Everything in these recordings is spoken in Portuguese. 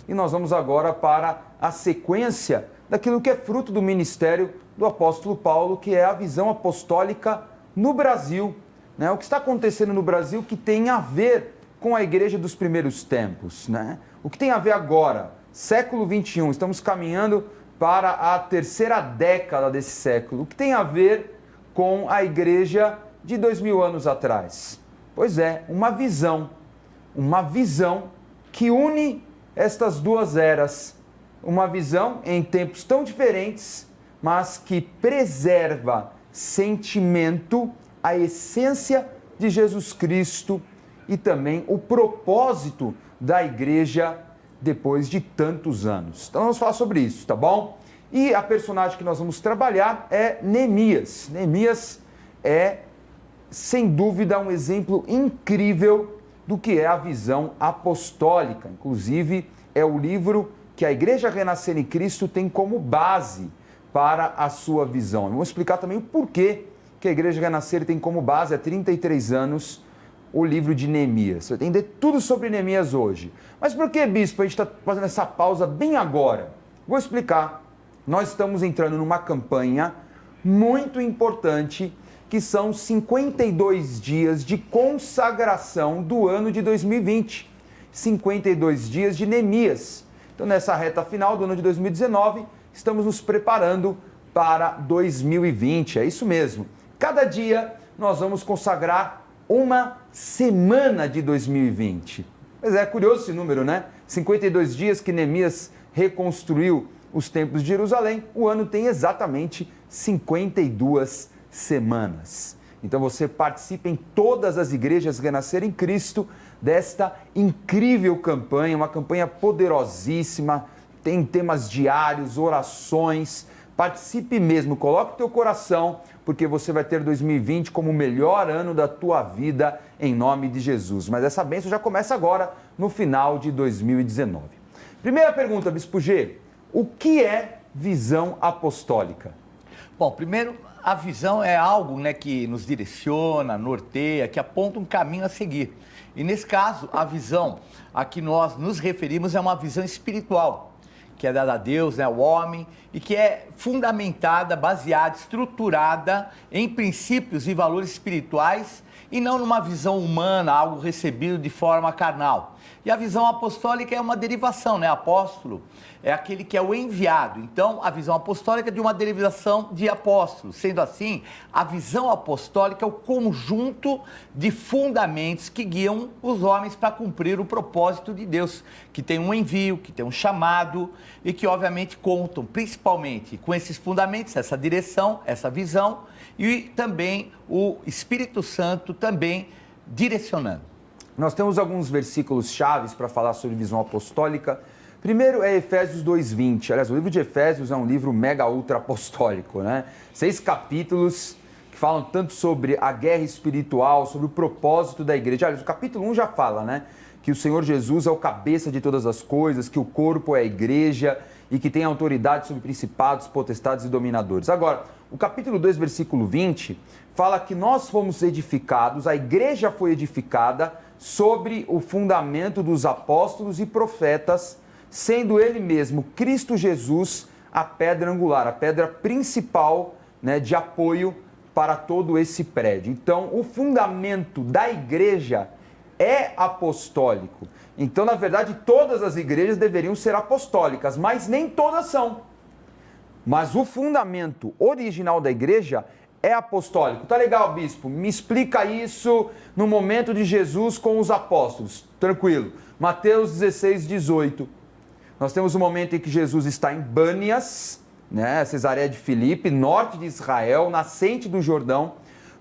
e nós vamos agora para a sequência daquilo que é fruto do ministério do apóstolo Paulo, que é a visão apostólica no Brasil. Né? O que está acontecendo no Brasil que tem a ver com a igreja dos primeiros tempos. Né? O que tem a ver agora, século XXI, estamos caminhando para a terceira década desse século. O que tem a ver com a igreja de 2000 anos atrás? Pois é, uma visão que une estas duas eras. Uma visão em tempos tão diferentes, mas que preserva sentimento, a essência de Jesus Cristo e também o propósito da igreja depois de tantos anos. Então vamos falar sobre isso, tá bom? E a personagem que nós vamos trabalhar é Neemias. Neemias é, sem dúvida, um exemplo incrível do que é a visão apostólica. Inclusive, é o livro que a Igreja Renascer em Cristo tem como base para a sua visão. Eu vou explicar também o porquê que a Igreja Renascer tem como base há 33 anos o livro de Neemias. Você vai entender tudo sobre Neemias hoje. Mas por que, bispo, a gente está fazendo essa pausa bem agora? Vou explicar. Nós estamos entrando numa campanha muito importante, que são 52 dias de consagração do ano de 2020. 52 dias de Neemias. Então, nessa reta final do ano de 2019, estamos nos preparando para 2020. É isso mesmo. Cada dia nós vamos consagrar uma semana de 2020. Mas é curioso esse número, né? 52 dias que Neemias reconstruiu os templos de Jerusalém, o ano tem exatamente 52 semanas. Então você participa em todas as igrejas Renascer em Cristo desta incrível campanha, uma campanha poderosíssima, tem temas diários, orações. Participe mesmo, coloque o teu coração, porque você vai ter 2020 como o melhor ano da tua vida, em nome de Jesus. Mas essa bênção já começa agora, no final de 2019. Primeira pergunta, Bispo G, o que é visão apostólica? Bom, primeiro, a visão é algo, né, que nos direciona, norteia, que aponta um caminho a seguir. E nesse caso, a visão a que nós nos referimos é uma visão espiritual, que é dada a Deus, né, ao homem, e que é fundamentada, baseada, estruturada em princípios e valores espirituais e não numa visão humana, algo recebido de forma carnal. E a visão apostólica é uma derivação, né? Apóstolo é aquele que é o enviado. Então, a visão apostólica é de uma derivação de apóstolo. Sendo assim, a visão apostólica é o conjunto de fundamentos que guiam os homens para cumprir o propósito de Deus, que tem um envio, que tem um chamado e que, obviamente, contam principalmente com esses fundamentos, essa direção, essa visão e também o Espírito Santo também direcionando. Nós temos alguns versículos chaves para falar sobre visão apostólica. Primeiro é Efésios 2:20. Aliás, o livro de Efésios é um livro mega ultra apostólico, né? 6 capítulos que falam tanto sobre a guerra espiritual, sobre o propósito da igreja. Aliás, o capítulo 1 já fala, né? Que o Senhor Jesus é o cabeça de todas as coisas, que o corpo é a igreja e que tem autoridade sobre principados, potestades e dominadores. Agora, o capítulo 2, versículo 20, fala que nós fomos edificados, a igreja foi edificada sobre o fundamento dos apóstolos e profetas, sendo ele mesmo, Cristo Jesus, a pedra angular, a pedra principal, né, de apoio para todo esse prédio. Então, o fundamento da igreja é apostólico. Então, na verdade, todas as igrejas deveriam ser apostólicas, mas nem todas são. Mas o fundamento original da igreja é apostólico. Tá legal, bispo? Me explica isso no momento de Jesus com os apóstolos. Tranquilo. Mateus 16:18. Nós temos um momento em que Jesus está em Bânias, né, Cesareia de Filipe, norte de Israel, nascente do Jordão,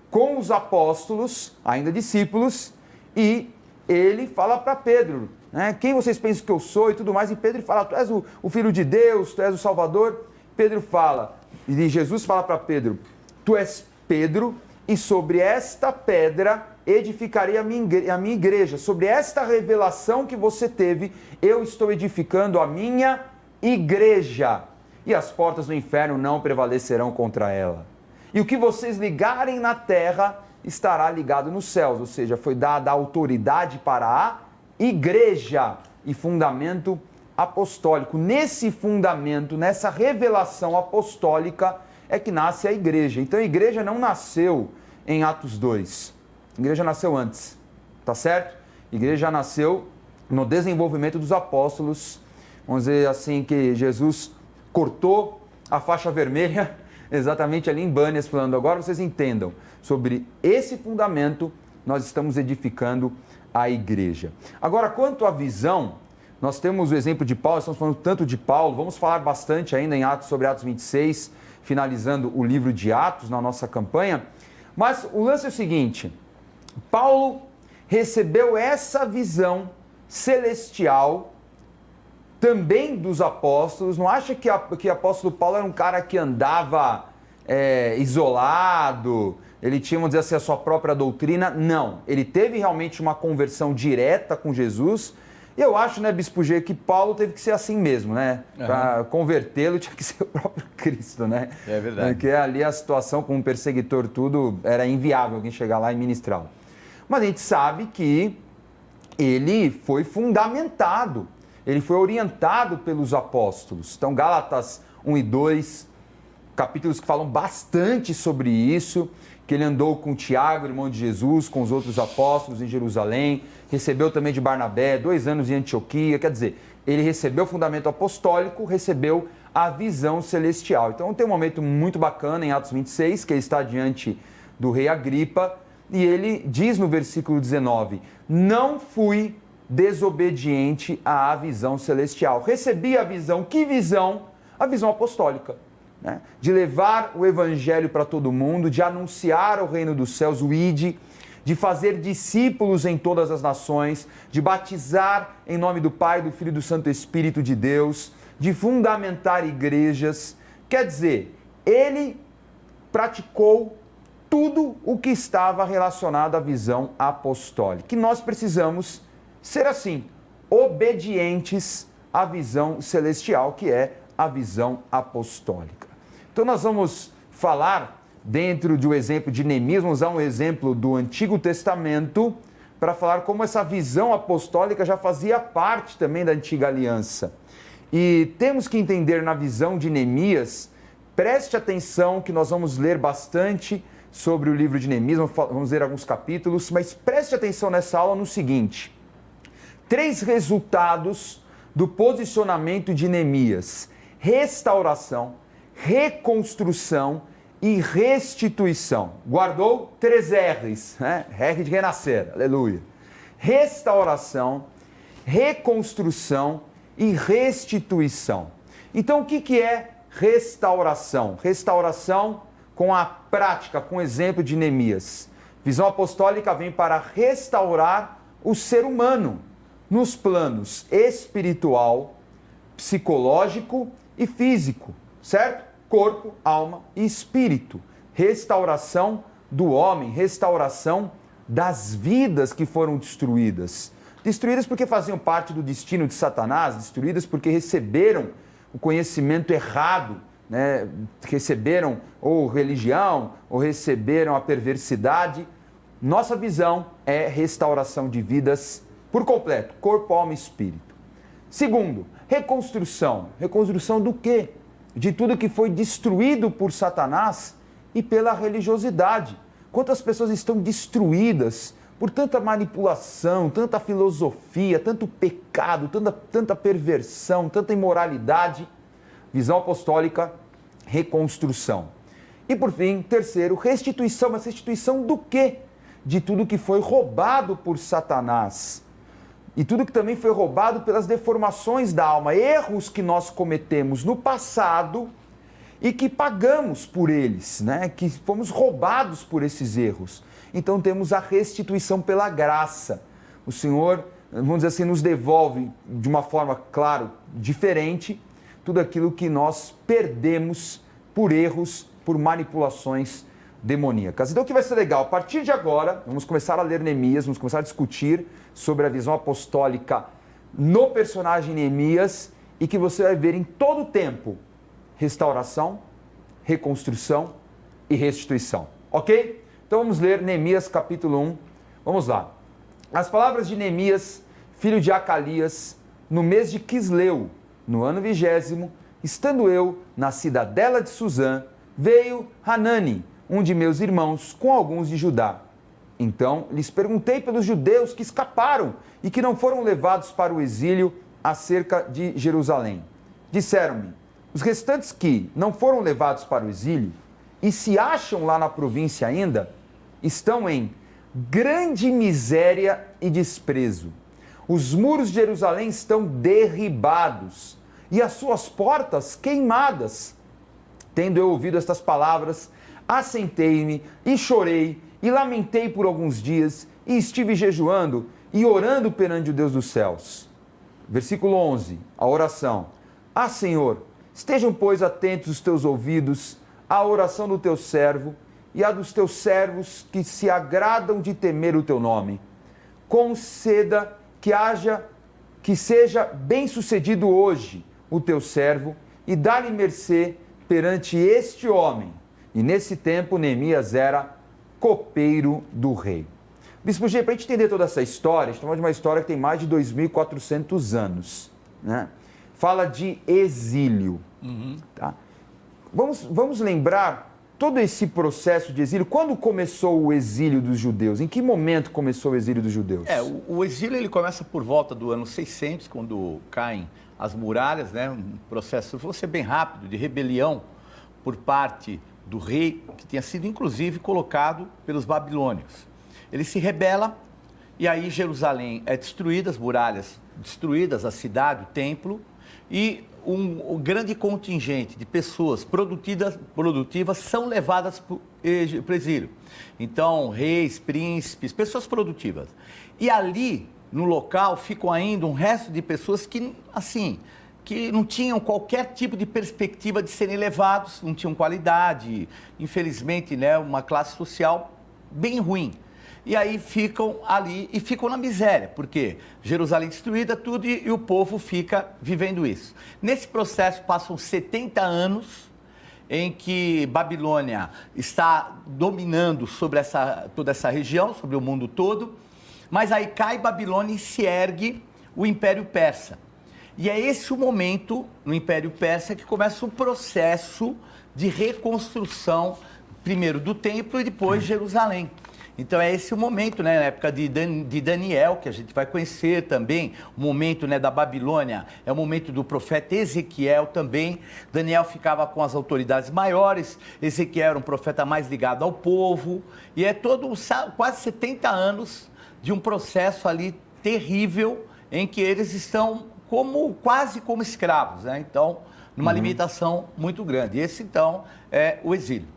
com os apóstolos, ainda discípulos, e ele fala para Pedro, né, quem vocês pensam que eu sou e tudo mais, e Pedro fala, tu és o Filho de Deus, tu és o Salvador. Pedro fala, e Jesus fala para Pedro, tu és Pedro, e sobre esta pedra edificarei a minha igreja. Sobre esta revelação que você teve, eu estou edificando a minha igreja. E as portas do inferno não prevalecerão contra ela. E o que vocês ligarem na terra estará ligado nos céus. Ou seja, foi dada autoridade para a igreja. E fundamento apostólico. Nesse fundamento, nessa revelação apostólica é que nasce a igreja. Então a igreja não nasceu em Atos 2. A igreja nasceu antes, tá certo? A igreja nasceu no desenvolvimento dos apóstolos. Vamos dizer assim que Jesus cortou a faixa vermelha exatamente ali em Bânias, falando, agora vocês entendam, sobre esse fundamento nós estamos edificando a igreja. Agora, quanto à visão, nós temos o exemplo de Paulo, estamos falando tanto de Paulo, vamos falar bastante ainda em Atos, sobre Atos 26, finalizando o livro de Atos na nossa campanha, mas o lance é o seguinte, Paulo recebeu essa visão celestial também dos apóstolos. Não acha que o apóstolo Paulo era um cara que andava isolado, ele tinha, vamos dizer assim, a sua própria doutrina? Não, ele teve realmente uma conversão direta com Jesus. E eu acho, né, Bispo G, que Paulo teve que ser assim mesmo, né? Para convertê-lo tinha que ser o próprio Cristo, né? É verdade. Porque ali a situação com um perseguidor tudo era inviável alguém chegar lá e ministrá-lo. Mas a gente sabe que ele foi fundamentado, ele foi orientado pelos apóstolos. Então, Gálatas 1 e 2, capítulos que falam bastante sobre isso, que ele andou com Tiago, irmão de Jesus, com os outros apóstolos em Jerusalém, recebeu também de Barnabé, 2 anos em Antioquia, quer dizer, ele recebeu o fundamento apostólico, recebeu a visão celestial. Então tem um momento muito bacana em Atos 26, que ele está diante do rei Agripa, e ele diz no versículo 19, não fui desobediente à visão celestial. Recebi a visão, que visão? A visão apostólica. Né? De levar o evangelho para todo mundo, de anunciar o reino dos céus, o ID, de fazer discípulos em todas as nações, de batizar em nome do Pai, do Filho e do Santo Espírito de Deus, de fundamentar igrejas. Quer dizer, ele praticou tudo o que estava relacionado à visão apostólica. E nós precisamos ser assim, obedientes à visão celestial, que é a visão apostólica. Então nós vamos falar dentro do exemplo de Neemias, vamos usar um exemplo do Antigo Testamento para falar como essa visão apostólica já fazia parte também da Antiga Aliança. E temos que entender na visão de Neemias, preste atenção que nós vamos ler bastante sobre o livro de Neemias, vamos ler alguns capítulos, mas preste atenção nessa aula no seguinte, 3 resultados do posicionamento de Neemias: restauração, reconstrução e restituição. Guardou 3 R's, né? R de renascer, aleluia. Restauração, reconstrução e restituição. Então, o que é restauração? Restauração com a prática, com o exemplo de Neemias. Visão apostólica vem para restaurar o ser humano nos planos espiritual, psicológico e físico, certo? Corpo, alma e espírito. Restauração do homem, restauração das vidas que foram destruídas. Destruídas porque faziam parte do destino de Satanás, destruídas porque receberam o conhecimento errado, né? Receberam ou religião, ou receberam a perversidade. Nossa visão é restauração de vidas por completo, corpo, alma e espírito. Segundo, reconstrução. Reconstrução do quê? De tudo que foi destruído por Satanás e pela religiosidade. Quantas pessoas estão destruídas por tanta manipulação, tanta filosofia, tanto pecado, tanta perversão, tanta imoralidade. Visão apostólica, reconstrução. E por fim, terceiro, restituição. Mas restituição do quê? De tudo que foi roubado por Satanás. E tudo que também foi roubado pelas deformações da alma, erros que nós cometemos no passado e que pagamos por eles, né? Que fomos roubados por esses erros. Então temos a restituição pela graça. O Senhor, vamos dizer assim, nos devolve de uma forma, claro, diferente, tudo aquilo que nós perdemos por erros, por manipulações demoníacas. Então o que vai ser legal? A partir de agora, vamos começar a ler Neemias, vamos começar a discutir sobre a visão apostólica no personagem Neemias e que você vai ver em todo o tempo restauração, reconstrução e restituição. Ok? Então vamos ler Neemias capítulo 1. Vamos lá. As palavras de Neemias, filho de Acalias, no mês de Quisleu, no ano 20º, estando eu na cidadela de Suzã, veio Hanani, um de meus irmãos, com alguns de Judá. Então lhes perguntei pelos judeus que escaparam e que não foram levados para o exílio acerca de Jerusalém. Disseram-me, os restantes que não foram levados para o exílio e se acham lá na província ainda, estão em grande miséria e desprezo. Os muros de Jerusalém estão derribados e as suas portas queimadas. Tendo eu ouvido estas palavras, assentei-me e chorei e lamentei por alguns dias e estive jejuando e orando perante o Deus dos céus. Versículo 11, a oração. Ah, Senhor, estejam, pois, atentos os teus ouvidos à oração do teu servo e à dos teus servos que se agradam de temer o teu nome. Conceda que seja bem-sucedido hoje o teu servo e dá-lhe mercê perante este homem. E nesse tempo Neemias era copeiro do rei. Bispo G, para a gente entender toda essa história, a gente está falando de uma história que tem mais de 2.400 anos, né? Fala de exílio. Tá? Vamos lembrar todo esse processo de exílio. Quando começou o exílio dos judeus? Em que momento começou o exílio dos judeus? O exílio ele começa por volta do ano 600, quando caem as muralhas, né? Um processo, vou ser bem rápido, de rebelião por parte do rei, que tinha sido inclusive colocado pelos babilônios. Ele se rebela e aí Jerusalém é destruída, as muralhas destruídas, a cidade, o templo, e um grande contingente de pessoas produtivas são levadas para o exílio. Então, reis, príncipes, pessoas produtivas. E ali, no local, ficam ainda um resto de pessoas que, assim, que não tinham qualquer tipo de perspectiva de serem levados, não tinham qualidade, infelizmente, né, uma classe social bem ruim. E aí ficam ali e ficam na miséria, porque Jerusalém destruída, tudo, e o povo fica vivendo isso. Nesse processo passam 70 anos em que Babilônia está dominando sobre toda essa região, sobre o mundo todo, mas aí cai Babilônia e se ergue o Império Persa. E é esse o momento, no Império Persa, que começa o processo de reconstrução, primeiro do templo e depois de Jerusalém. Então é esse o momento, né, na época de Daniel, que a gente vai conhecer também, o momento, né, da Babilônia, é o momento do profeta Ezequiel também. Daniel ficava com as autoridades maiores, Ezequiel era um profeta mais ligado ao povo, e é quase 70 anos de um processo ali terrível, em que eles estão quase como escravos, né? Então, numa limitação muito grande. Esse, então, é o exílio.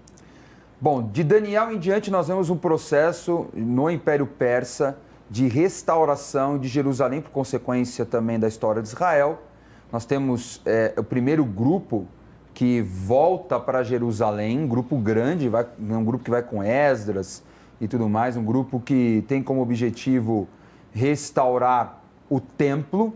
Bom, de Daniel em diante nós vemos um processo no Império Persa de restauração de Jerusalém, por consequência também da história de Israel. Nós temos o primeiro grupo que volta para Jerusalém, um grupo grande, um grupo que vai com Esdras e tudo mais, um grupo que tem como objetivo restaurar o templo.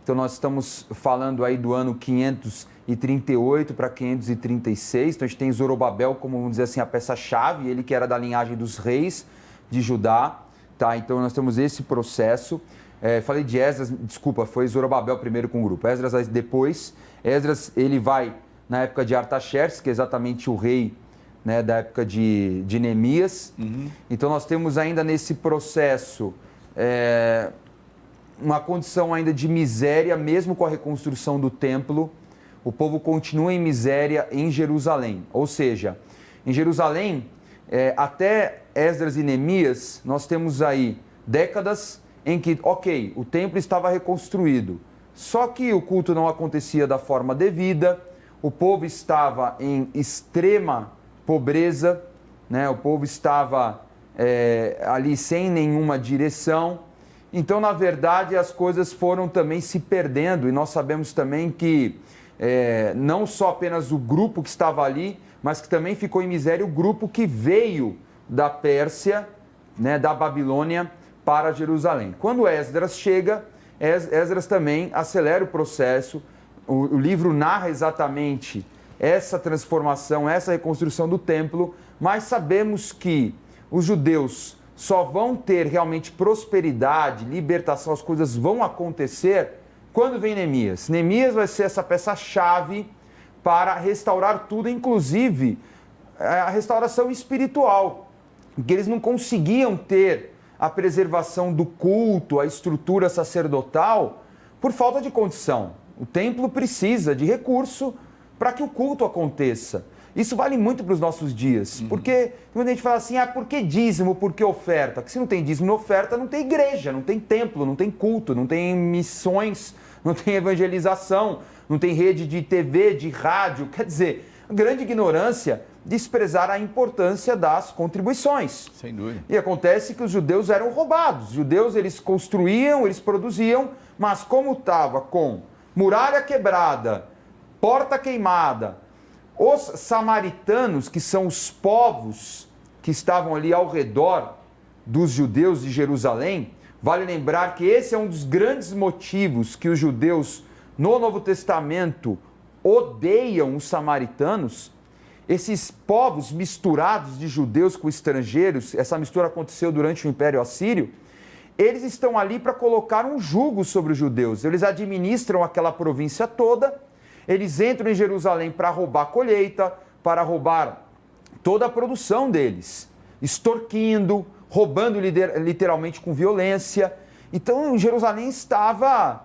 Então nós estamos falando aí do ano 538 para 536, então a gente tem Zorobabel como, vamos dizer assim, a peça-chave, ele que era da linhagem dos reis de Judá, tá? Então nós temos esse processo. Falei de Esdras, desculpa, foi Zorobabel primeiro com o grupo, Esdras depois. Esdras, ele vai na época de Artaxerxes, que é exatamente o rei, né, da época de Neemias. Então nós temos ainda nesse processo uma condição ainda de miséria, mesmo com a reconstrução do templo. O povo continua em miséria em Jerusalém. Ou seja, em Jerusalém, até Esdras e Neemias, nós temos aí décadas em que, ok, o templo estava reconstruído, só que o culto não acontecia da forma devida, o povo estava em extrema pobreza, né? O povo estava ali sem nenhuma direção. Então, na verdade, as coisas foram também se perdendo, e nós sabemos também que não só apenas o grupo que estava ali, mas que também ficou em miséria o grupo que veio da Pérsia, né, da Babilônia, para Jerusalém. Quando Esdras chega, Esdras também acelera o processo, o livro narra exatamente essa transformação, essa reconstrução do templo, mas sabemos que os judeus só vão ter realmente prosperidade, libertação, as coisas vão acontecer Quando vem Neemias? Neemias vai ser essa peça-chave para restaurar tudo, inclusive a restauração espiritual, porque eles não conseguiam ter a preservação do culto, a estrutura sacerdotal, por falta de condição. O templo precisa de recurso para que o culto aconteça. Isso vale muito para os nossos dias, porque quando a gente fala assim, por que dízimo, por que oferta? Porque se não tem dízimo e oferta, não tem igreja, não tem templo, não tem culto, não tem missões, não tem evangelização, não tem rede de TV, de rádio. Quer dizer, a grande ignorância desprezar a importância das contribuições. Sem dúvida. E acontece que os judeus eram roubados. Os judeus, eles construíam, eles produziam, mas como estava com muralha quebrada, porta queimada, os samaritanos, que são os povos que estavam ali ao redor dos judeus de Jerusalém, vale lembrar que esse é um dos grandes motivos que os judeus no Novo Testamento odeiam os samaritanos. Esses povos misturados de judeus com estrangeiros, essa mistura aconteceu durante o Império Assírio, eles estão ali para colocar um jugo sobre os judeus. Eles administram aquela província toda, eles entram em Jerusalém para roubar a colheita, para roubar toda a produção deles, extorquindo, roubando literalmente com violência. Então, Jerusalém estava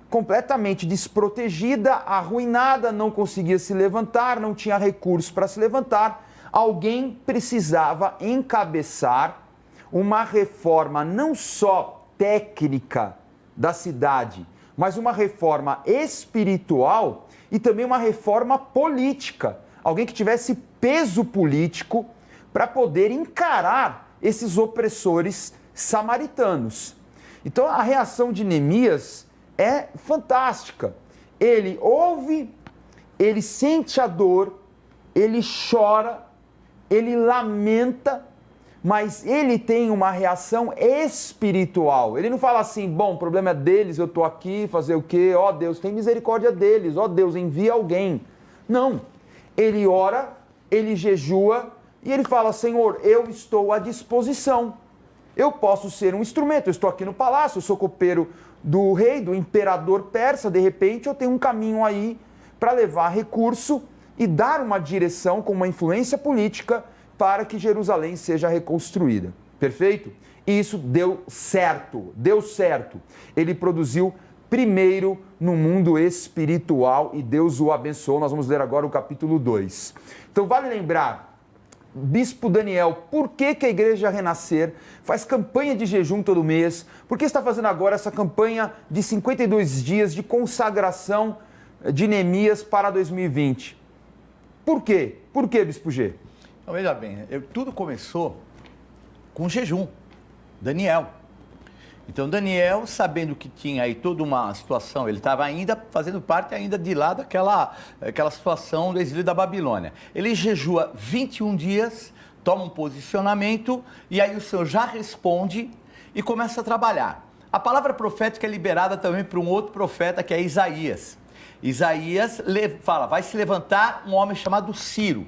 completamente desprotegida, arruinada, não conseguia se levantar, não tinha recursos para se levantar. Alguém precisava encabeçar uma reforma não só técnica da cidade, mas uma reforma espiritual e também uma reforma política. Alguém que tivesse peso político para poder encarar esses opressores samaritanos. Então a reação de Neemias é fantástica. Ele ouve, ele sente a dor, ele chora, ele lamenta, mas ele tem uma reação espiritual. Ele não fala assim, bom, o problema é deles, eu estou aqui, fazer o quê? Ó Deus, tem misericórdia deles, ó Deus, envia alguém. Não. Ele ora, ele jejua e ele fala, Senhor, eu estou à disposição. Eu posso ser um instrumento, eu estou aqui no palácio, eu sou copeiro do rei, do imperador persa, de repente eu tenho um caminho aí para levar recurso e dar uma direção com uma influência política para que Jerusalém seja reconstruída. Perfeito? E isso deu certo, deu certo. Ele produziu primeiro no mundo espiritual e Deus o abençoou. Nós vamos ler agora o capítulo 2. Então vale lembrar, Bispo Daniel, por que a Igreja Renascer faz campanha de jejum todo mês? Por que está fazendo agora essa campanha de 52 dias de consagração de Neemias para 2020? Por quê? Por que, Bispo G? Então, veja bem, tudo começou com jejum. Daniel. Então, Daniel, sabendo que tinha aí toda uma situação, ele estava ainda fazendo parte ainda de lá daquela situação do exílio da Babilônia. Ele jejua 21 dias, toma um posicionamento e aí o Senhor já responde e começa a trabalhar. A palavra profética é liberada também para um outro profeta que é Isaías. Isaías fala, vai se levantar um homem chamado Ciro.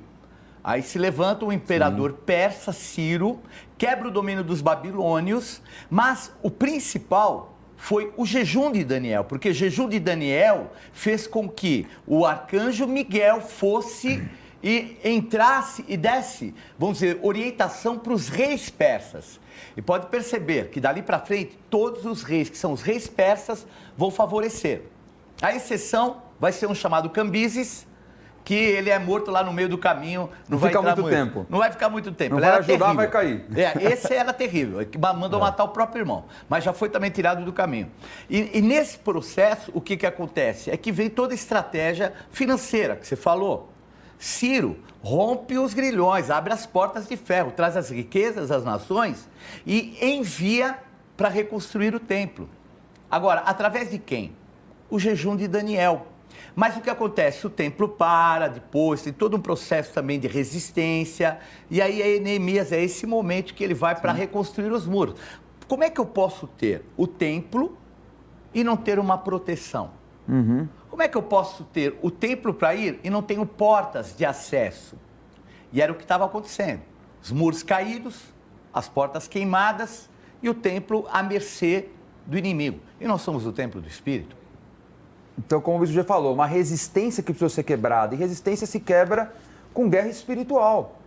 Aí se levanta o imperador persa, Ciro, quebra o domínio dos babilônios, mas o principal foi o jejum de Daniel, porque o jejum de Daniel fez com que o arcanjo Miguel fosse e entrasse e desse, vamos dizer, orientação para os reis persas. E pode perceber que dali para frente, todos os reis, que são os reis persas, vão favorecer. A exceção vai ser um chamado Cambises, que ele é morto lá no meio do caminho, não vai ficar entrar muito tempo. Não vai ficar muito tempo. Não Ele vai era ajudar, terrível. vai cair. Esse era terrível, mandou matar o próprio irmão, mas já foi também tirado do caminho. E nesse processo, o que acontece? É que vem toda a estratégia financeira que você falou. Ciro rompe os grilhões, abre as portas de ferro, traz as riquezas às nações e envia para reconstruir o templo. Agora, através de quem? O jejum de Daniel. Mas o que acontece? O templo para, depois tem todo um processo também de resistência, e aí Neemias é esse momento que ele vai para reconstruir os muros. Como é que eu posso ter o templo e não ter uma proteção? Como é que eu posso ter o templo para ir e não tenho portas de acesso? E era o que estava acontecendo. Os muros caídos, as portas queimadas e o templo à mercê do inimigo. E nós somos o templo do Espírito. Então, como o bispo já falou, uma resistência que precisa ser quebrada. E resistência se quebra com guerra espiritual.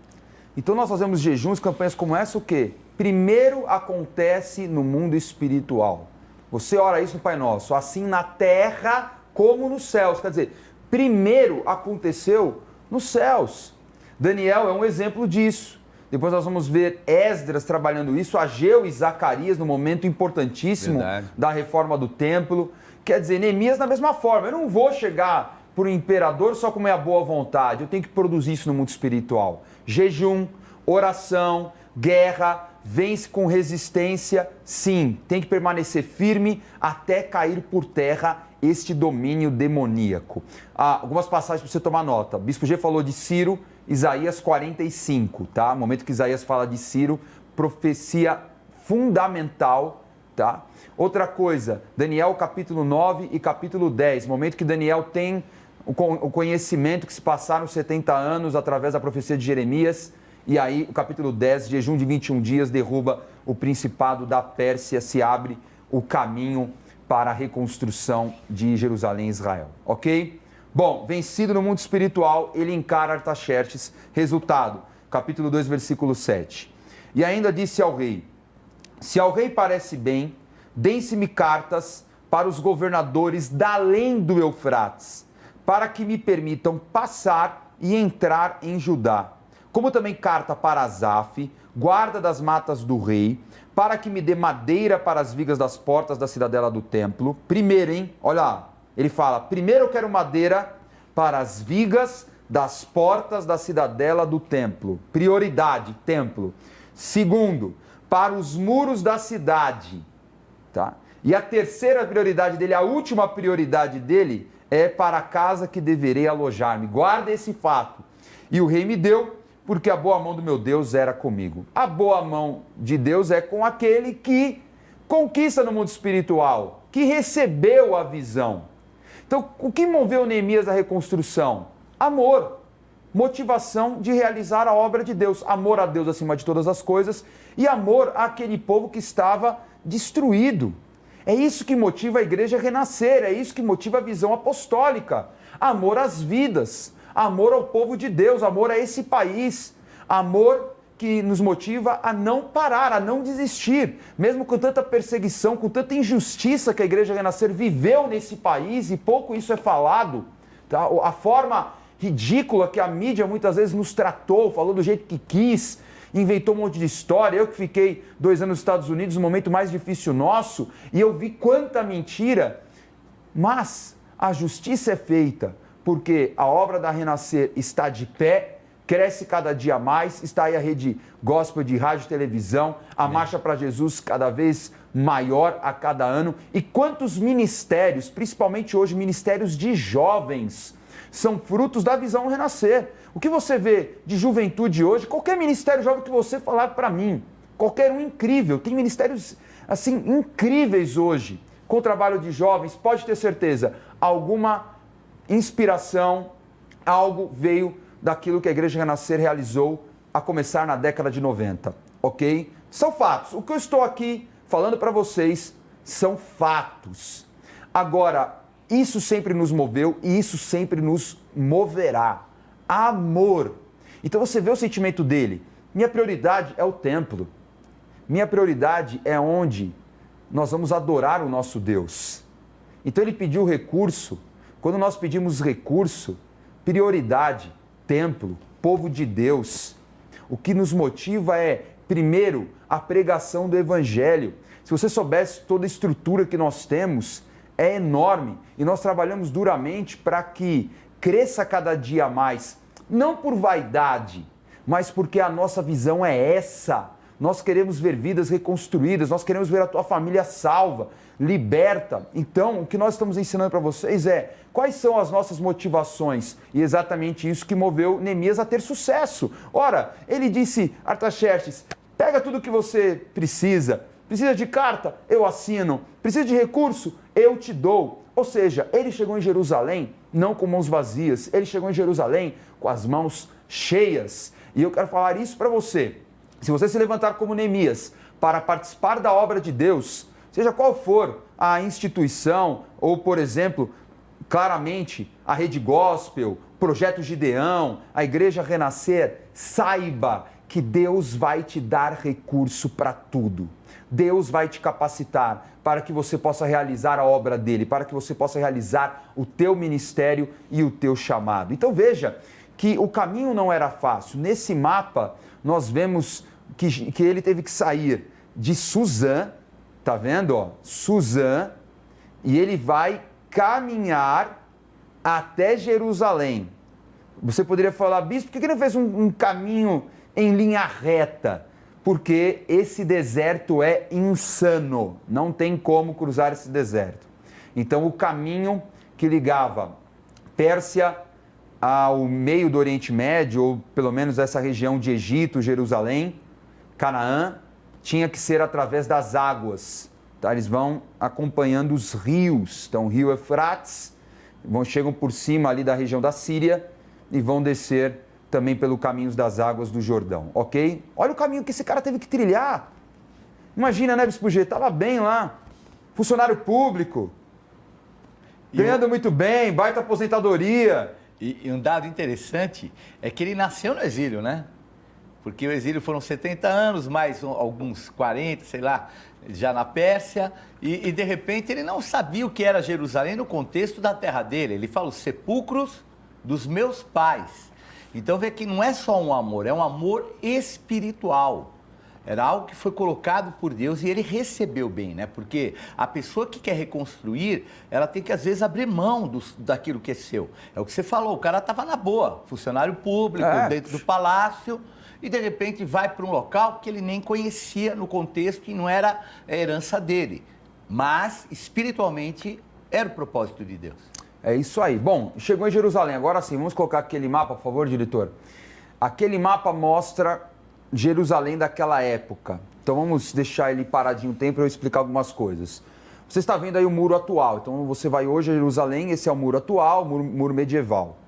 Então, nós fazemos jejuns, campanhas como essa, o quê? Primeiro acontece no mundo espiritual. Você ora isso no Pai Nosso, assim na terra como nos céus. Quer dizer, primeiro aconteceu nos céus. Daniel é um exemplo disso. Depois nós vamos ver Esdras trabalhando isso, Ageu e Zacarias no momento importantíssimo da reforma do templo. Quer dizer, Neemias da mesma forma. Eu não vou chegar para o imperador só com minha boa vontade. Eu tenho que produzir isso no mundo espiritual. Jejum, oração, guerra, vence com resistência, sim. Tem que permanecer firme até cair por terra este domínio demoníaco. Algumas passagens para você tomar nota. O Bispo G falou de Ciro, Isaías 45, tá? No momento que Isaías fala de Ciro, profecia fundamental, tá? Outra coisa, Daniel capítulo 9 e capítulo 10, momento que Daniel tem o conhecimento que se passaram 70 anos através da profecia de Jeremias, e aí o capítulo 10, jejum de 21 dias, derruba o principado da Pérsia, se abre o caminho para a reconstrução de Jerusalém e Israel, ok? Bom, vencido no mundo espiritual, ele encara Artaxerxes. Resultado, capítulo 2, versículo 7. E ainda disse ao rei, se ao rei parece bem, deem-se-me cartas para os governadores da além do Eufrates, para que me permitam passar e entrar em Judá. Como também carta para Asaf, guarda das matas do rei, para que me dê madeira para as vigas das portas da cidadela do templo. Primeiro, hein? Olha lá. Ele fala, primeiro eu quero madeira para as vigas das portas da cidadela do templo. Prioridade, templo. Segundo, para os muros da cidade. Tá? E a terceira prioridade dele, a última prioridade dele, é para a casa que deverei alojar-me. Guarda esse fato. E o rei me deu, porque a boa mão do meu Deus era comigo. A boa mão de Deus é com aquele que conquista no mundo espiritual, que recebeu a visão. Então, o que moveu Neemias à reconstrução? Amor, motivação de realizar a obra de Deus, amor a Deus acima de todas as coisas e amor àquele povo que estava destruído. É isso que motiva a igreja a renascer, é isso que motiva a visão apostólica. Amor às vidas, amor ao povo de Deus, amor a esse país, amor que nos motiva a não parar, a não desistir, mesmo com tanta perseguição, com tanta injustiça que a Igreja Renascer viveu nesse país e pouco isso é falado, tá? A forma ridícula que a mídia muitas vezes nos tratou, falou do jeito que quis, inventou um monte de história. Eu que fiquei 2 anos nos Estados Unidos, no momento mais difícil nosso, e eu vi quanta mentira, mas a justiça é feita porque a obra da Renascer está de pé, cresce cada dia mais, está aí a rede gospel de rádio e televisão, a Marcha para Jesus cada vez maior a cada ano. E quantos ministérios, principalmente hoje ministérios de jovens, são frutos da visão Renascer. O que você vê de juventude hoje, qualquer ministério jovem que você falar para mim, qualquer um incrível, tem ministérios assim incríveis hoje, com o trabalho de jovens, pode ter certeza, alguma inspiração, algo veio daquilo que a Igreja Renascer realizou a começar na década de 90, ok? São fatos. O que eu estou aqui falando para vocês são fatos. Agora, isso sempre nos moveu e isso sempre nos moverá. Amor. Então você vê o sentimento dele. Minha prioridade é o templo. Minha prioridade é onde nós vamos adorar o nosso Deus. Então ele pediu recurso. Quando nós pedimos recurso, prioridade, templo, povo de Deus. O que nos motiva é, primeiro, a pregação do Evangelho. Se você soubesse toda a estrutura que nós temos, é enorme. E nós trabalhamos duramente para que cresça cada dia mais. Não por vaidade, mas porque a nossa visão é essa. Nós queremos ver vidas reconstruídas, nós queremos ver a tua família salva, liberta. Então, o que nós estamos ensinando para vocês é quais são as nossas motivações. E exatamente isso que moveu Neemias a ter sucesso. Ora, ele disse, Artaxerxes, pega tudo o que você precisa. Precisa de carta? Eu assino. Precisa de recurso? Eu te dou. Ou seja, ele chegou em Jerusalém não com mãos vazias, ele chegou em Jerusalém com as mãos cheias. E eu quero falar isso para você. Se você se levantar como Neemias para participar da obra de Deus, seja qual for a instituição ou, por exemplo, claramente a Rede Gospel, Projeto Gideão, a Igreja Renascer, saiba que Deus vai te dar recurso para tudo. Deus vai te capacitar para que você possa realizar a obra dele, para que você possa realizar o teu ministério e o teu chamado. Então veja que o caminho não era fácil. Nesse mapa, nós vemos que ele teve que sair de Suzã, tá vendo? Ó? Suzã, e ele vai caminhar até Jerusalém. Você poderia falar, bispo, por que ele não fez um caminho em linha reta? Porque esse deserto é insano, não tem como cruzar esse deserto. Então o caminho que ligava Pérsia ao meio do Oriente Médio, ou pelo menos essa região de Egito, Jerusalém, Canaã, tinha que ser através das águas. Tá? Eles vão acompanhando os rios. Então, o rio Eufrates, chegam por cima ali da região da Síria e vão descer também pelo caminho das águas do Jordão, ok? Olha o caminho que esse cara teve que trilhar. Imagina, né, Bispo G? Estava bem lá, funcionário público, ganhando muito bem, baita aposentadoria. E um dado interessante é que ele nasceu no exílio, né? Porque o exílio foram 70 anos, mais alguns 40, sei lá, já na Pérsia, e de repente ele não sabia o que era Jerusalém no contexto da terra dele. Ele fala os sepulcros dos meus pais. Então vê que não é só um amor, é um amor espiritual. Era algo que foi colocado por Deus e ele recebeu bem, né? Porque a pessoa que quer reconstruir, ela tem que às vezes abrir mão daquilo que é seu. É o que você falou, o cara estava na boa, funcionário público, dentro do palácio, e de repente vai para um local que ele nem conhecia no contexto e não era a herança dele. Mas espiritualmente era o propósito de Deus. É isso aí. Bom, chegou em Jerusalém. Agora sim, vamos colocar aquele mapa, por favor, diretor. Aquele mapa mostra Jerusalém daquela época. Então vamos deixar ele paradinho um tempo para eu explicar algumas coisas. Você está vendo aí o muro atual. Então você vai hoje a Jerusalém, esse é o muro atual, muro medieval.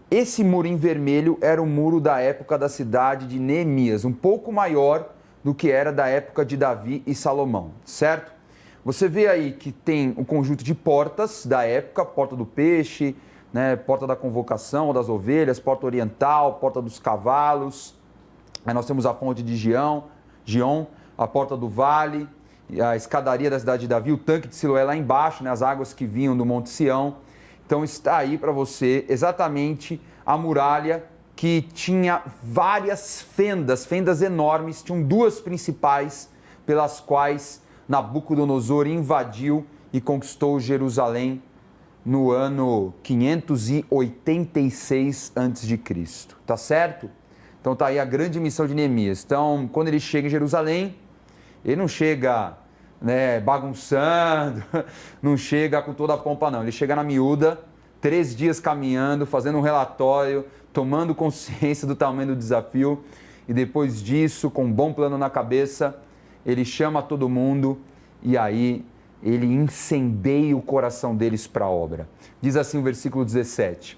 Esse muro em vermelho era o muro da época da cidade de Neemias, um pouco maior do que era da época de Davi e Salomão, certo? Você vê aí que tem um conjunto de portas da época, porta do peixe, né, porta da convocação das ovelhas, porta oriental, porta dos cavalos. Aí nós temos a fonte de Gion, a porta do vale, a escadaria da cidade de Davi, o tanque de Siloé lá embaixo, né, as águas que vinham do Monte Sião. Então está aí para você exatamente a muralha que tinha várias fendas enormes, tinham duas principais pelas quais Nabucodonosor invadiu e conquistou Jerusalém no ano 586 a.C., tá certo? Então tá aí a grande missão de Neemias. Então, quando ele chega em Jerusalém, ele não chega, né, bagunçando, não chega com toda a pompa, não. Ele chega na miúda, 3 dias caminhando, fazendo um relatório, tomando consciência do tamanho do desafio, e depois disso, com um bom plano na cabeça, ele chama todo mundo e aí ele incendeia o coração deles para a obra. Diz assim o versículo 17.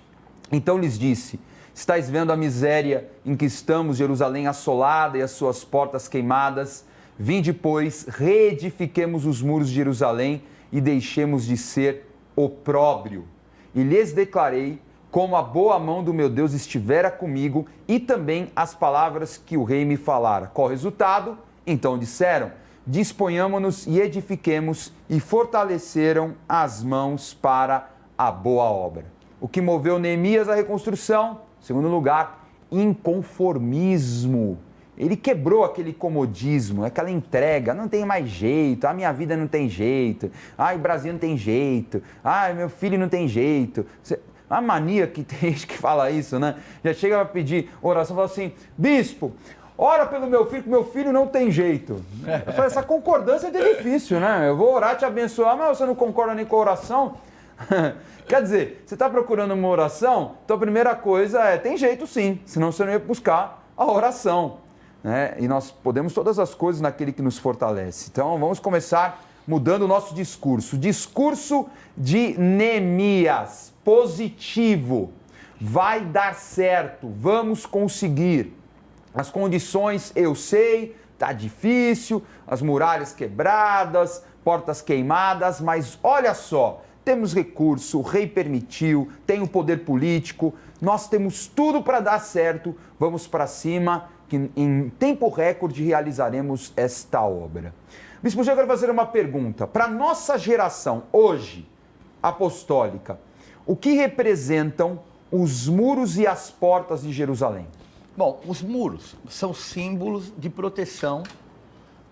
Então lhes disse: estais vendo a miséria em que estamos, Jerusalém assolada e as suas portas queimadas? Vinde, pois, reedifiquemos os muros de Jerusalém e deixemos de ser opróbrio. E lhes declarei como a boa mão do meu Deus estivera comigo e também as palavras que o rei me falara. Qual o resultado? Então disseram: disponhamo-nos e edifiquemos, e fortaleceram as mãos para a boa obra. O que moveu Neemias à reconstrução? Em segundo lugar, inconformismo. Ele quebrou aquele comodismo, aquela entrega, não tem mais jeito, a minha vida não tem jeito, o Brasil não tem jeito, meu filho não tem jeito. A mania que tem gente que fala isso, né? Já chega a pedir oração, fala assim: bispo, ora pelo meu filho, que meu filho não tem jeito. Eu falei, essa concordância é difícil, né? Eu vou orar, te abençoar, mas você não concorda nem com a oração? Quer dizer, você está procurando uma oração? Então a primeira coisa é, tem jeito sim, senão você não ia buscar a oração. Né? E nós podemos todas as coisas naquele que nos fortalece. Então vamos começar mudando o nosso discurso. Discurso de Neemias, positivo. Vai dar certo, vamos conseguir. As condições eu sei, tá difícil, as muralhas quebradas, portas queimadas, mas olha só, temos recurso, o rei permitiu, tem o poder político, nós temos tudo para dar certo, vamos para cima, que em tempo recorde realizaremos esta obra. Bispo, eu quero fazer uma pergunta. Para a nossa geração, hoje, apostólica, o que representam os muros e as portas de Jerusalém? Bom, os muros são símbolos de proteção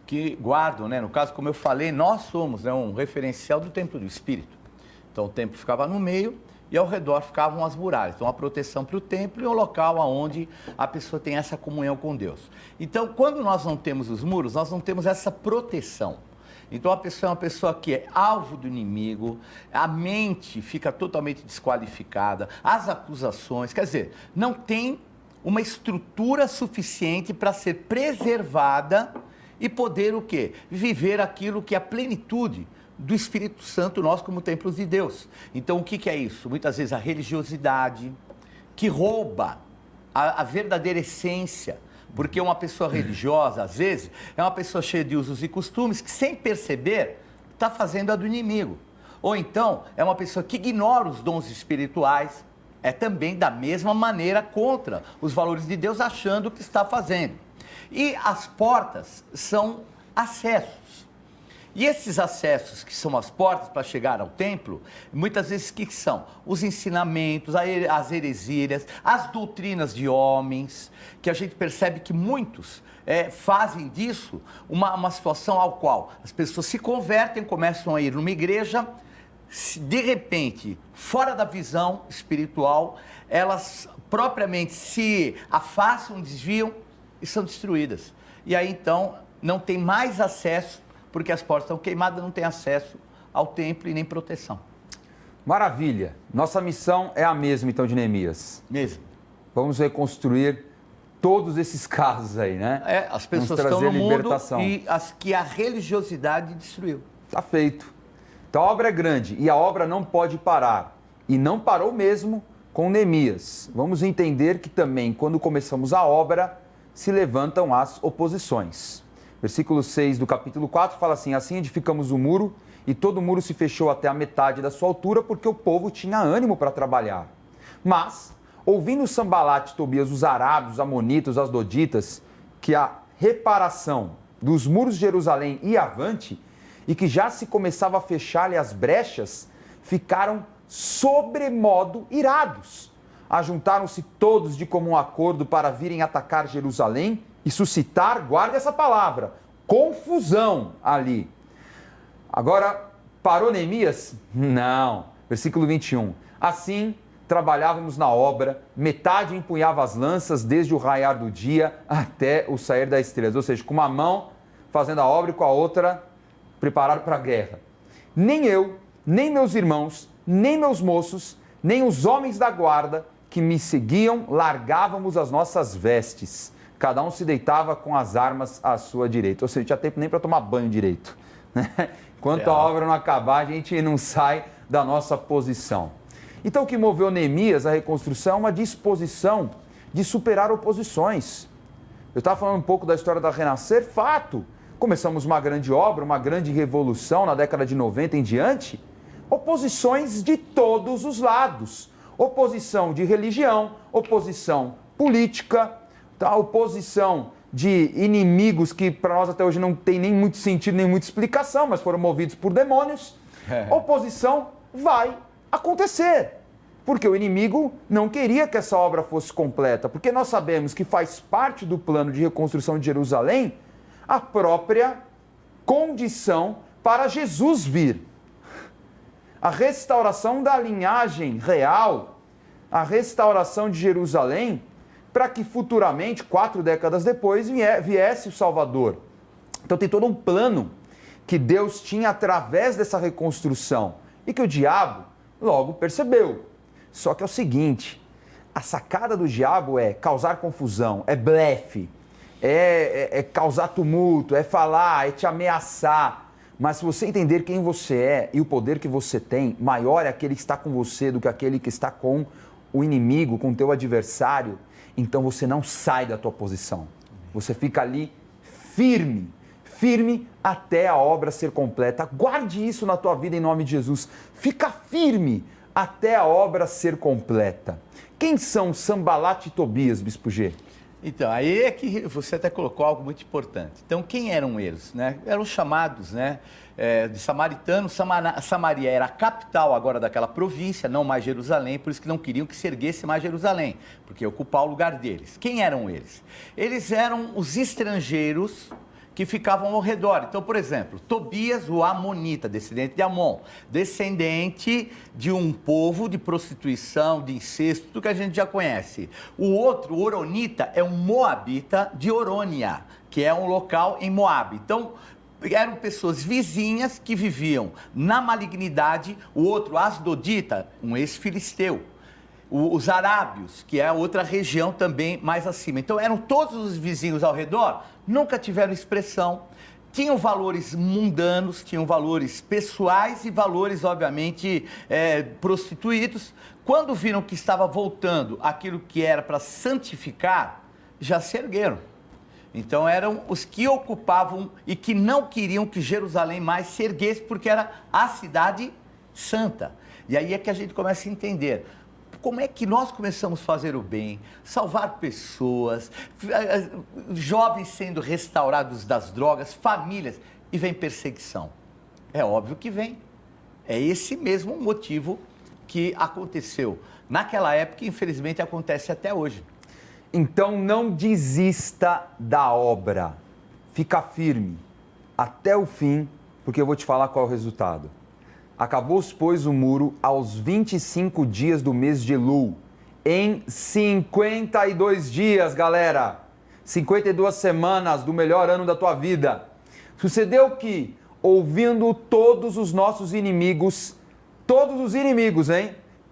que guardam, né? No caso, como eu falei, nós somos, né, um referencial do templo do Espírito. Então, o templo ficava no meio e ao redor ficavam as muralhas. Então, a proteção para o templo e um local onde a pessoa tem essa comunhão com Deus. Então, quando nós não temos os muros, nós não temos essa proteção. Então, a pessoa é uma pessoa que é alvo do inimigo, a mente fica totalmente desqualificada, as acusações, quer dizer, não tem uma estrutura suficiente para ser preservada e poder o quê? Viver aquilo que é a plenitude do Espírito Santo, nós como templos de Deus. Então, o que é isso? Muitas vezes a religiosidade, que rouba a verdadeira essência, porque uma pessoa religiosa, às vezes, é uma pessoa cheia de usos e costumes que, sem perceber, está fazendo a do inimigo. Ou então, é uma pessoa que ignora os dons espirituais, é também da mesma maneira contra os valores de Deus, achando que está fazendo. E as portas são acessos. E esses acessos, que são as portas para chegar ao templo, muitas vezes que são? Os ensinamentos, as heresias, as doutrinas de homens, que a gente percebe que muitos fazem disso uma situação ao qual as pessoas se convertem, começam a ir numa igreja, de repente, fora da visão espiritual, elas propriamente se afastam, desviam e são destruídas. E aí, então, não tem mais acesso, porque as portas estão queimadas, não tem acesso ao templo e nem proteção. Maravilha. Nossa missão é a mesma, então, de Neemias. Mesmo. Vamos reconstruir todos esses casos aí, né? As pessoas estão no mundo e as que a religiosidade destruiu. Tá feito. Então a obra é grande e a obra não pode parar. E não parou mesmo com Neemias. Vamos entender que também, quando começamos a obra, se levantam as oposições. Versículo 6 do capítulo 4 fala assim: assim edificamos o muro, e todo o muro se fechou até a metade da sua altura, porque o povo tinha ânimo para trabalhar. Mas, ouvindo Sambalate, Tobias, os arábios, os amonitas, os asdoditas, que a reparação dos muros de Jerusalém ia avante, e que já se começava a fechar-lhe as brechas, ficaram sobremodo irados. Ajuntaram-se todos de comum acordo para virem atacar Jerusalém e suscitar, guarde essa palavra, confusão ali. Agora, parou Neemias? Não. Versículo 21. Assim, trabalhávamos na obra, metade empunhava as lanças desde o raiar do dia até o sair das estrelas. Ou seja, com uma mão fazendo a obra e com a outra preparado para a guerra. Nem eu, nem meus irmãos, nem meus moços, nem os homens da guarda que me seguiam largávamos as nossas vestes. Cada um se deitava com as armas à sua direita. Ou seja, não tinha tempo nem para tomar banho direito. Enquanto a obra não acabar, a gente não sai da nossa posição. Então, o que moveu Neemias à reconstrução é uma disposição de superar oposições. Eu estava falando um pouco da história da Renascer, fato. Começamos uma grande obra, uma grande revolução na década de 90 em diante. Oposições de todos os lados. Oposição de religião, oposição política, a oposição de inimigos que para nós até hoje não tem nem muito sentido, nem muita explicação, mas foram movidos por demônios. Oposição vai acontecer, porque o inimigo não queria que essa obra fosse completa, porque nós sabemos que faz parte do plano de reconstrução de Jerusalém a própria condição para Jesus vir. A restauração da linhagem real, a restauração de Jerusalém, para que futuramente, 4 décadas depois, viesse o Salvador. Então tem todo um plano que Deus tinha através dessa reconstrução e que o diabo logo percebeu. Só que é o seguinte, a sacada do diabo é causar confusão, é blefe, é causar tumulto, é falar, é te ameaçar. Mas se você entender quem você é e o poder que você tem, maior é aquele que está com você do que aquele que está com o inimigo, com o teu adversário, então você não sai da tua posição. Você fica ali firme, firme até a obra ser completa. Guarde isso na tua vida em nome de Jesus. Fica firme até a obra ser completa. Quem são Sambalat e Tobias, Bispo G? Então, aí é que você até colocou algo muito importante. Então, quem eram eles? Né? Eram chamados, né, de samaritanos. Samaria era a capital agora daquela província, não mais Jerusalém, por isso que não queriam que se erguesse mais Jerusalém, porque ia ocupar o lugar deles. Quem eram eles? Eles eram os estrangeiros que ficavam ao redor. Então, por exemplo, Tobias, o amonita, descendente de Amon, descendente de um povo de prostituição, de incesto, tudo que a gente já conhece. O outro, o oronita, é um moabita de Orônia, que é um local em Moabe. Então, eram pessoas vizinhas que viviam na malignidade. O outro, asdodita, um ex-filisteu. Os arábios, que é outra região também mais acima. Então, eram todos os vizinhos ao redor, nunca tiveram expressão, tinham valores mundanos, tinham valores pessoais e valores, obviamente, prostituídos. Quando viram que estava voltando aquilo que era para santificar, já se ergueram. Então, eram os que ocupavam e que não queriam que Jerusalém mais se erguesse, porque era a cidade santa. E aí é que a gente começa a entender como é que nós começamos a fazer o bem, salvar pessoas, jovens sendo restaurados das drogas, famílias, e vem perseguição. É óbvio que vem. É esse mesmo motivo que aconteceu naquela época e infelizmente acontece até hoje. Então não desista da obra. Fica firme até o fim, porque eu vou te falar qual é o resultado. Acabou-se, pois, o muro aos 25 dias do mês de Elul, em 52 dias, galera. 52 semanas do melhor ano da tua vida. Sucedeu que, ouvindo todos os nossos inimigos,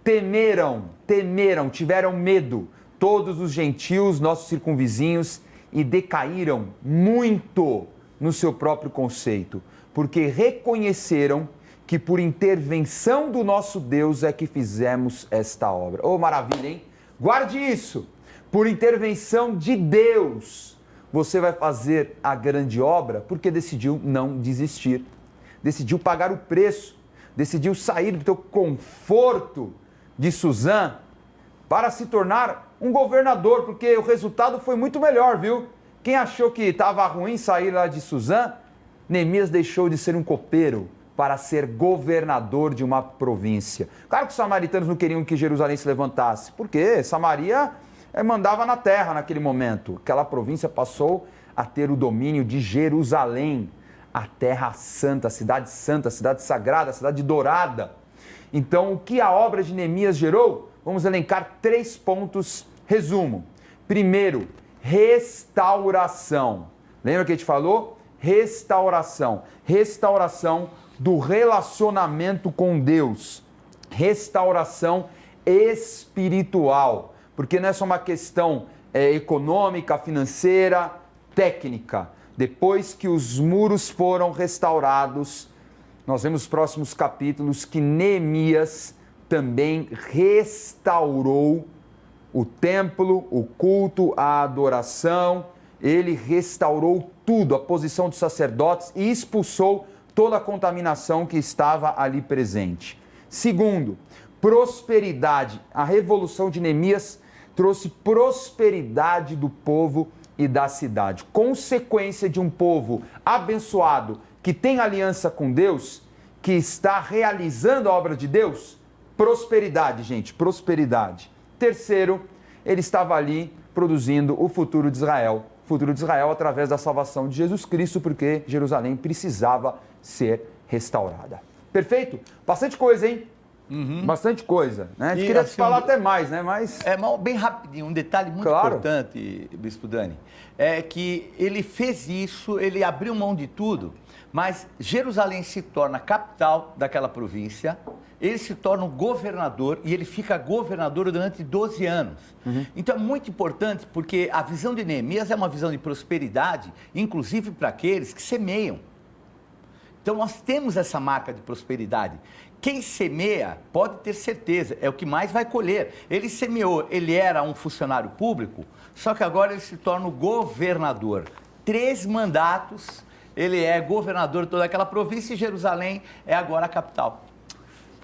temeram, tiveram medo, todos os gentios, nossos circunvizinhos, e decaíram muito no seu próprio conceito, porque reconheceram que por intervenção do nosso Deus é que fizemos esta obra. Oh, maravilha, hein? Guarde isso! Por intervenção de Deus, você vai fazer a grande obra porque decidiu não desistir. Decidiu pagar o preço. Decidiu sair do teu conforto de Suzã para se tornar um governador, porque o resultado foi muito melhor, viu? Quem achou que estava ruim sair lá de Suzã, Neemias deixou de ser um copeiro para ser governador de uma província. Claro que os samaritanos não queriam que Jerusalém se levantasse, porque Samaria mandava na terra naquele momento. Aquela província passou a ter o domínio de Jerusalém, a terra santa, a cidade sagrada, a cidade dourada. Então, o que a obra de Neemias gerou? Vamos elencar 3 pontos. Resumo. Primeiro, restauração. Lembra que a gente falou? Restauração. Restauração do relacionamento com Deus, restauração espiritual, porque não é só uma questão econômica, financeira, técnica. Depois que os muros foram restaurados, nós vemos nos próximos capítulos que Neemias também restaurou o templo, o culto, a adoração, ele restaurou tudo, a posição dos sacerdotes e expulsou toda a contaminação que estava ali presente. Segundo, prosperidade. A revolução de Neemias trouxe prosperidade do povo e da cidade. Consequência de um povo abençoado, que tem aliança com Deus, que está realizando a obra de Deus, prosperidade, gente, prosperidade. Terceiro, ele estava ali produzindo o futuro de Israel. O futuro de Israel através da salvação de Jesus Cristo, porque Jerusalém precisava ser restaurada. Perfeito? Bastante coisa, hein? Uhum. Bastante coisa, né? A gente queria falar até mais, né? Mas... bem rapidinho, um detalhe muito importante, Bispo Dani, é que ele fez isso, ele abriu mão de tudo, mas Jerusalém se torna a capital daquela província, ele se torna um governador e ele fica governador durante 12 anos. Uhum. Então é muito importante porque a visão de Neemias é uma visão de prosperidade, inclusive para aqueles que semeiam. Então nós temos essa marca de prosperidade. Quem semeia pode ter certeza, é o que mais vai colher. Ele semeou, ele era um funcionário público, só que agora ele se torna o governador. 3 mandatos ele é governador de toda aquela província e Jerusalém é agora a capital.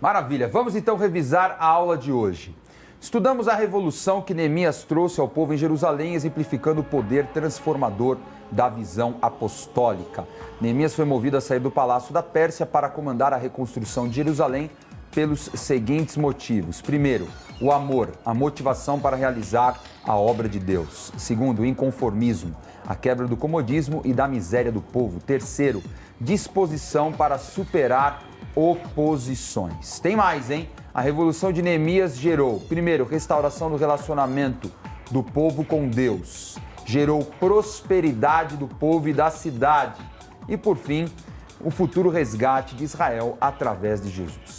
Maravilha, vamos então revisar a aula de hoje. Estudamos a revolução que Neemias trouxe ao povo em Jerusalém, exemplificando o poder transformador da visão apostólica. Neemias foi movido a sair do palácio da Pérsia para comandar a reconstrução de Jerusalém pelos seguintes motivos. Primeiro, o amor, a motivação para realizar a obra de Deus. Segundo, o inconformismo, a quebra do comodismo e da miséria do povo. Terceiro, disposição para superar oposições. Tem mais, hein? A revolução de Neemias gerou, primeiro, restauração do relacionamento do povo com Deus. Gerou prosperidade do povo e da cidade. E, por fim, o futuro resgate de Israel através de Jesus.